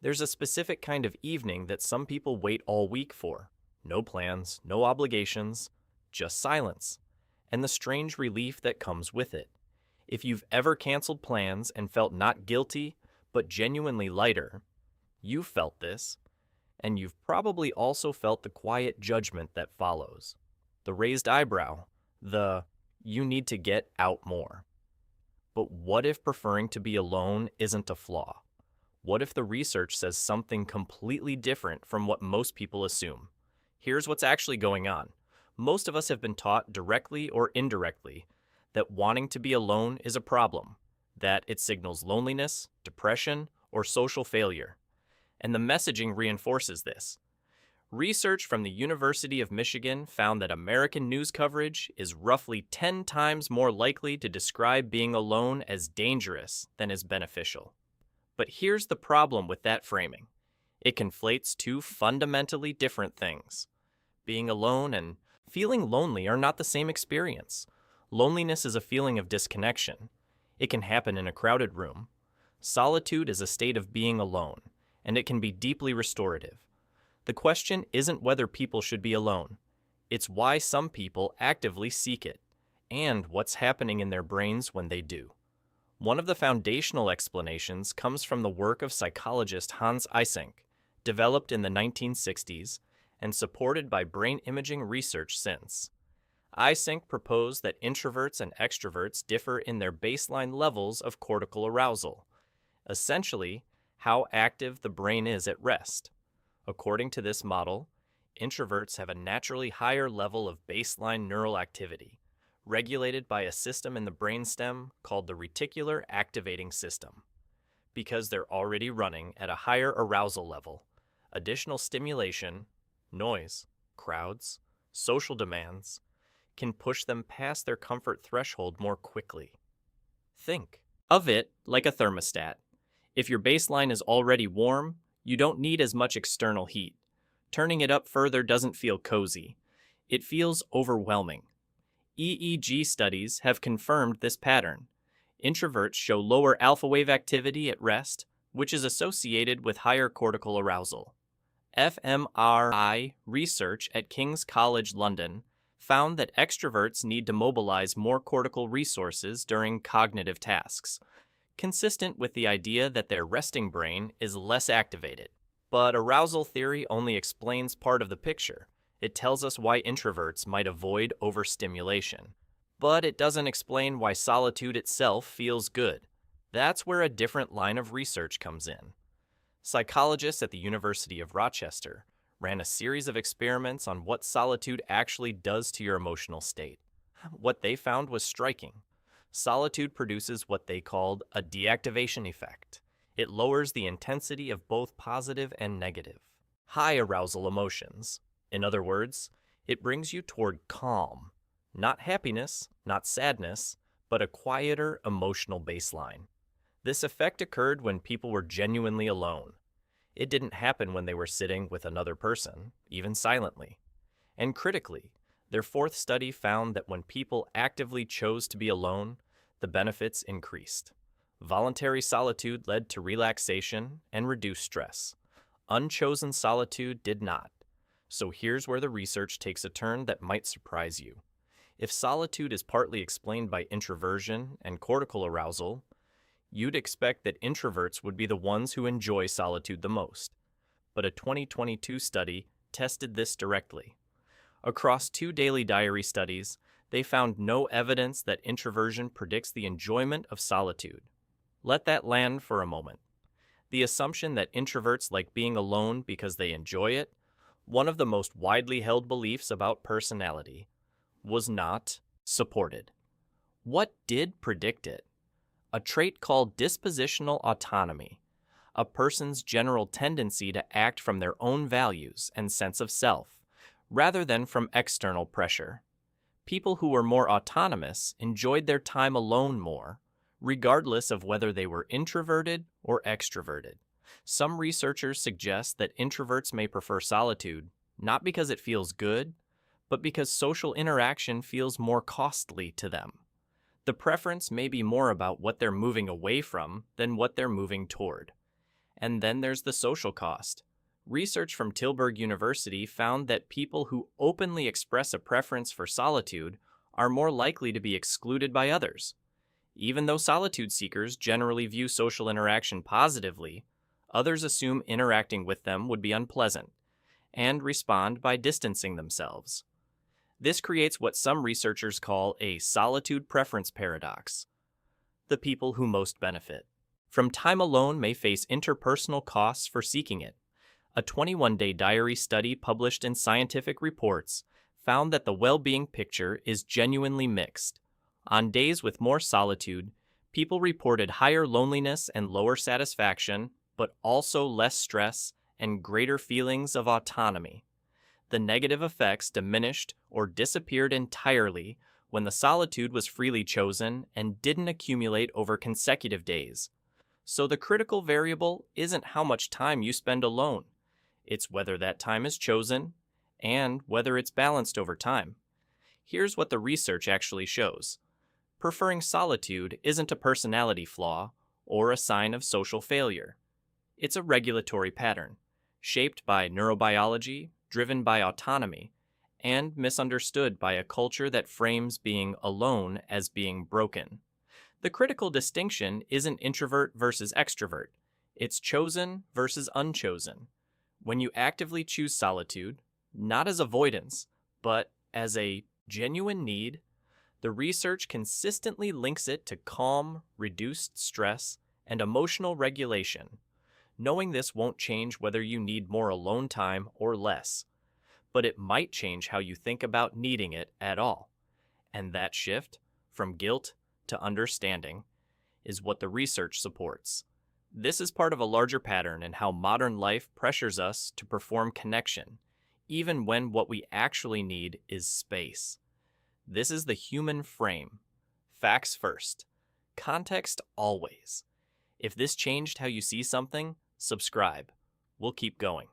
There's a specific kind of evening that some people wait all week for. No plans, no obligations, just silence, and the strange relief that comes with it. If you've ever canceled plans and felt not guilty, but genuinely lighter, you've felt this, and you've probably also felt the quiet judgment that follows. The raised eyebrow, the you need to get out more. But what if preferring to be alone isn't a flaw? What if the research says something completely different from what most people assume? Here's what's actually going on. Most of us have been taught directly or indirectly that wanting to be alone is a problem, that it signals loneliness, depression, or social failure. And the messaging reinforces this. Research from the University of Michigan found that American news coverage is roughly 10 times more likely to describe being alone as dangerous than as beneficial. But here's the problem with that framing. It conflates two fundamentally different things. Being alone and feeling lonely are not the same experience. Loneliness is a feeling of disconnection. It can happen in a crowded room. Solitude is a state of being alone, and it can be deeply restorative. The question isn't whether people should be alone. It's why some people actively seek it, and what's happening in their brains when they do. One of the foundational explanations comes from the work of psychologist Hans Eysenck, developed in the 1960s and supported by brain imaging research since. Eysenck proposed that introverts and extroverts differ in their baseline levels of cortical arousal, essentially how active the brain is at rest. According to this model, introverts have a naturally higher level of baseline neural activity, regulated by a system in the brainstem called the reticular activating system. Because they're already running at a higher arousal level, additional stimulation, noise, crowds, social demands, can push them past their comfort threshold more quickly. Think of it like a thermostat. If your baseline is already warm, you don't need as much external heat. Turning it up further doesn't feel cozy. It feels overwhelming. EEG studies have confirmed this pattern. Introverts show lower alpha wave activity at rest, which is associated with higher cortical arousal. fMRI research at King's College London found that extroverts need to mobilize more cortical resources during cognitive tasks, consistent with the idea that their resting brain is less activated. But arousal theory only explains part of the picture. It tells us why introverts might avoid overstimulation. But it doesn't explain why solitude itself feels good. That's where a different line of research comes in. Psychologists at the University of Rochester ran a series of experiments on what solitude actually does to your emotional state. What they found was striking. Solitude produces what they called a deactivation effect. It lowers the intensity of both positive and negative, high arousal emotions. In other words, it brings you toward calm, not happiness, not sadness, but a quieter emotional baseline. This effect occurred when people were genuinely alone. It didn't happen when they were sitting with another person, even silently. And critically, their fourth study found that when people actively chose to be alone, the benefits increased. Voluntary solitude led to relaxation and reduced stress. Unchosen solitude did not. So here's where the research takes a turn that might surprise you. If solitude is partly explained by introversion and cortical arousal, you'd expect that introverts would be the ones who enjoy solitude the most. But a 2022 study tested this directly. Across 2 daily diary studies, they found no evidence that introversion predicts the enjoyment of solitude. Let that land for a moment. The assumption that introverts like being alone because they enjoy it, one of the most widely held beliefs about personality, was not supported. What did predict it? A trait called dispositional autonomy, a person's general tendency to act from their own values and sense of self, rather than from external pressure. People who were more autonomous enjoyed their time alone more, regardless of whether they were introverted or extroverted. Some researchers suggest that introverts may prefer solitude, not because it feels good, but because social interaction feels more costly to them. The preference may be more about what they're moving away from than what they're moving toward. And then there's the social cost. Research from Tilburg University found that people who openly express a preference for solitude are more likely to be excluded by others. Even though solitude seekers generally view social interaction positively, others assume interacting with them would be unpleasant and respond by distancing themselves. This creates what some researchers call a solitude preference paradox. The people who most benefit from time alone may face interpersonal costs for seeking it. A 21-day diary study published in Scientific Reports found that the well-being picture is genuinely mixed. On days with more solitude, people reported higher loneliness and lower satisfaction, but also less stress and greater feelings of autonomy. The negative effects diminished or disappeared entirely when the solitude was freely chosen and didn't accumulate over consecutive days. So the critical variable isn't how much time you spend alone. It's whether that time is chosen and whether it's balanced over time. Here's what the research actually shows. Preferring solitude isn't a personality flaw or a sign of social failure. It's a regulatory pattern, shaped by neurobiology, driven by autonomy, and misunderstood by a culture that frames being alone as being broken. The critical distinction isn't introvert versus extrovert. It's chosen versus unchosen. When you actively choose solitude, not as avoidance, but as a genuine need, the research consistently links it to calm, reduced stress, and emotional regulation. Knowing this won't change whether you need more alone time or less, but it might change how you think about needing it at all. And that shift, from guilt to understanding, is what the research supports. This is part of a larger pattern in how modern life pressures us to perform connection, even when what we actually need is space. This is the human frame. Facts first. Context always. If this changed how you see something, subscribe. We'll keep going.